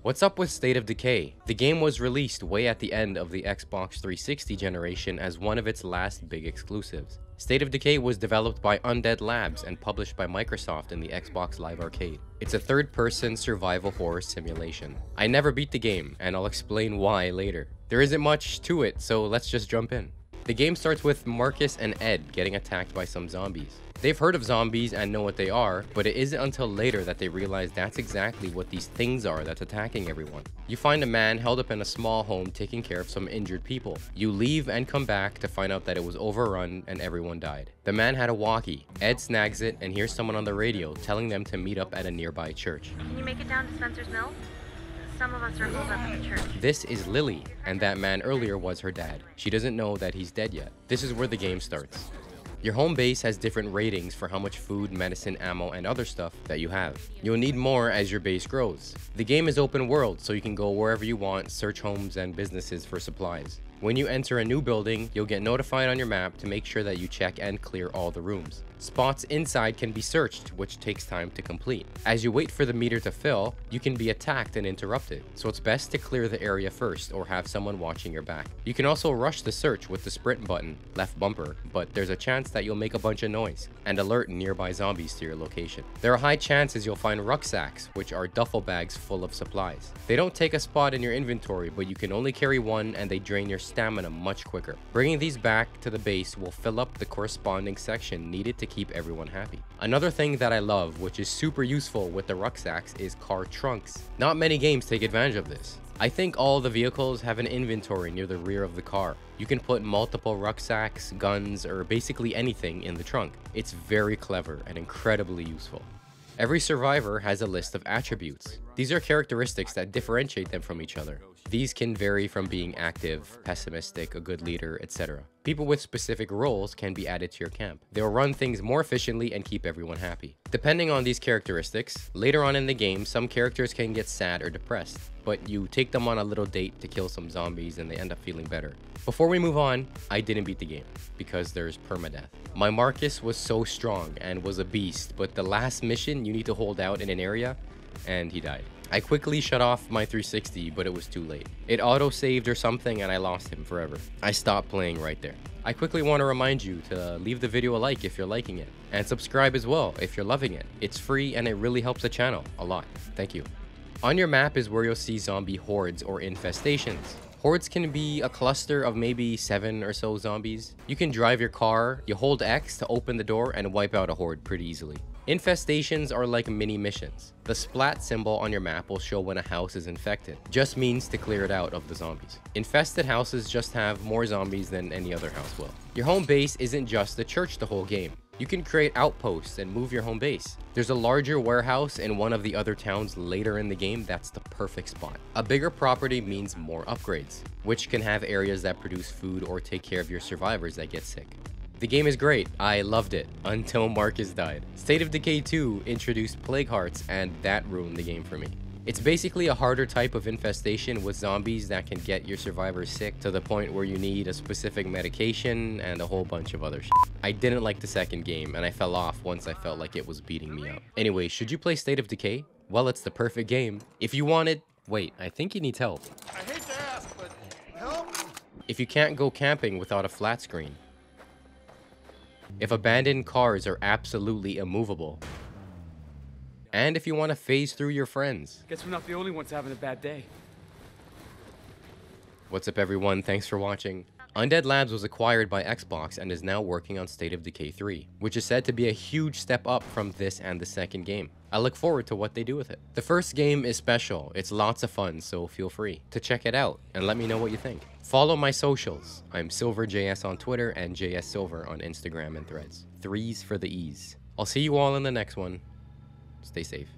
What's up with State of Decay? The game was released way at the end of the Xbox 360 generation as one of its last big exclusives. State of Decay was developed by Undead Labs and published by Microsoft in the Xbox Live Arcade. It's a third-person survival horror simulation. I never beat the game, and I'll explain why later. There isn't much to it, so let's just jump in. The game starts with Marcus and Ed getting attacked by some zombies. They've heard of zombies and know what they are, but it isn't until later that they realize that's exactly what these things are that's attacking everyone. You find a man held up in a small home taking care of some injured people. You leave and come back to find out that it was overrun and everyone died. The man had a walkie. Ed snags it and hears someone on the radio telling them to meet up at a nearby church. Can you make it down to Spencer's Mill? Some of us are holed up at the church. This is Lily, and that man earlier was her dad. She doesn't know that he's dead yet. This is where the game starts. Your home base has different ratings for how much food, medicine, ammo, and other stuff that you have. You'll need more as your base grows. The game is open world, so you can go wherever you want, search homes and businesses for supplies. When you enter a new building, you'll get notified on your map to make sure that you check and clear all the rooms. Spots inside can be searched, which takes time to complete. As you wait for the meter to fill, you can be attacked and interrupted, so it's best to clear the area first or have someone watching your back. You can also rush the search with the sprint button, left bumper, but there's a chance that you'll make a bunch of noise and alert nearby zombies to your location. There are high chances you'll find rucksacks, which are duffel bags full of supplies. They don't take a spot in your inventory, but you can only carry one and they drain your stamina much quicker. Bringing these back to the base will fill up the corresponding section needed to keep everyone happy. Another thing that I love, which is super useful with the rucksacks, is car trunks. Not many games take advantage of this. I think all the vehicles have an inventory near the rear of the car. You can put multiple rucksacks, guns, or basically anything in the trunk. It's very clever and incredibly useful. Every survivor has a list of attributes. These are characteristics that differentiate them from each other. These can vary from being active, pessimistic, a good leader, etc. People with specific roles can be added to your camp. They'll run things more efficiently and keep everyone happy. Depending on these characteristics, later on in the game, some characters can get sad or depressed, but you take them on a little date to kill some zombies and they end up feeling better. Before we move on, I didn't beat the game because there's permadeath. My Marcus was so strong and was a beast, but the last mission you need to hold out in an area and he died. I quickly shut off my 360, but it was too late. It auto-saved or something and I lost him forever. I stopped playing right there. I quickly want to remind you to leave the video a like if you're liking it, and subscribe as well if you're loving it. It's free and it really helps the channel a lot. Thank you. On your map is where you'll see zombie hordes or infestations. Hordes can be a cluster of maybe 7 or so zombies. You can drive your car, you hold X to open the door and wipe out a horde pretty easily. Infestations are like mini missions. The splat symbol on your map will show when a house is infected. Just means to clear it out of the zombies. Infested houses just have more zombies than any other house will. Your home base isn't just the church the whole game. You can create outposts and move your home base. There's a larger warehouse in one of the other towns later in the game that's the perfect spot. A bigger property means more upgrades, which can have areas that produce food or take care of your survivors that get sick. The game is great. I loved it until Marcus died. State of Decay 2 introduced plague hearts and that ruined the game for me. It's basically a harder type of infestation with zombies that can get your survivors sick to the point where you need a specific medication and a whole bunch of other shit. I didn't like the second game and I fell off once I felt like it was beating me up. Anyway, should you play State of Decay? Well, it's the perfect game. If you wanted... Wait, I think he needs help. I hate to ask, but help? If you can't go camping without a flat screen. If abandoned cars are absolutely immovable. And if you want to phase through your friends. Guess we're not the only ones having a bad day. What's up everyone, thanks for watching. Undead Labs was acquired by Xbox and is now working on State of Decay 3, which is said to be a huge step up from this and the second game. I look forward to what they do with it. The first game is special, it's lots of fun, so feel free to check it out and let me know what you think. Follow my socials. I'm SilverJS on Twitter and JSSilver on Instagram and Threads. 3s for the E's. I'll see you all in the next one. Stay safe.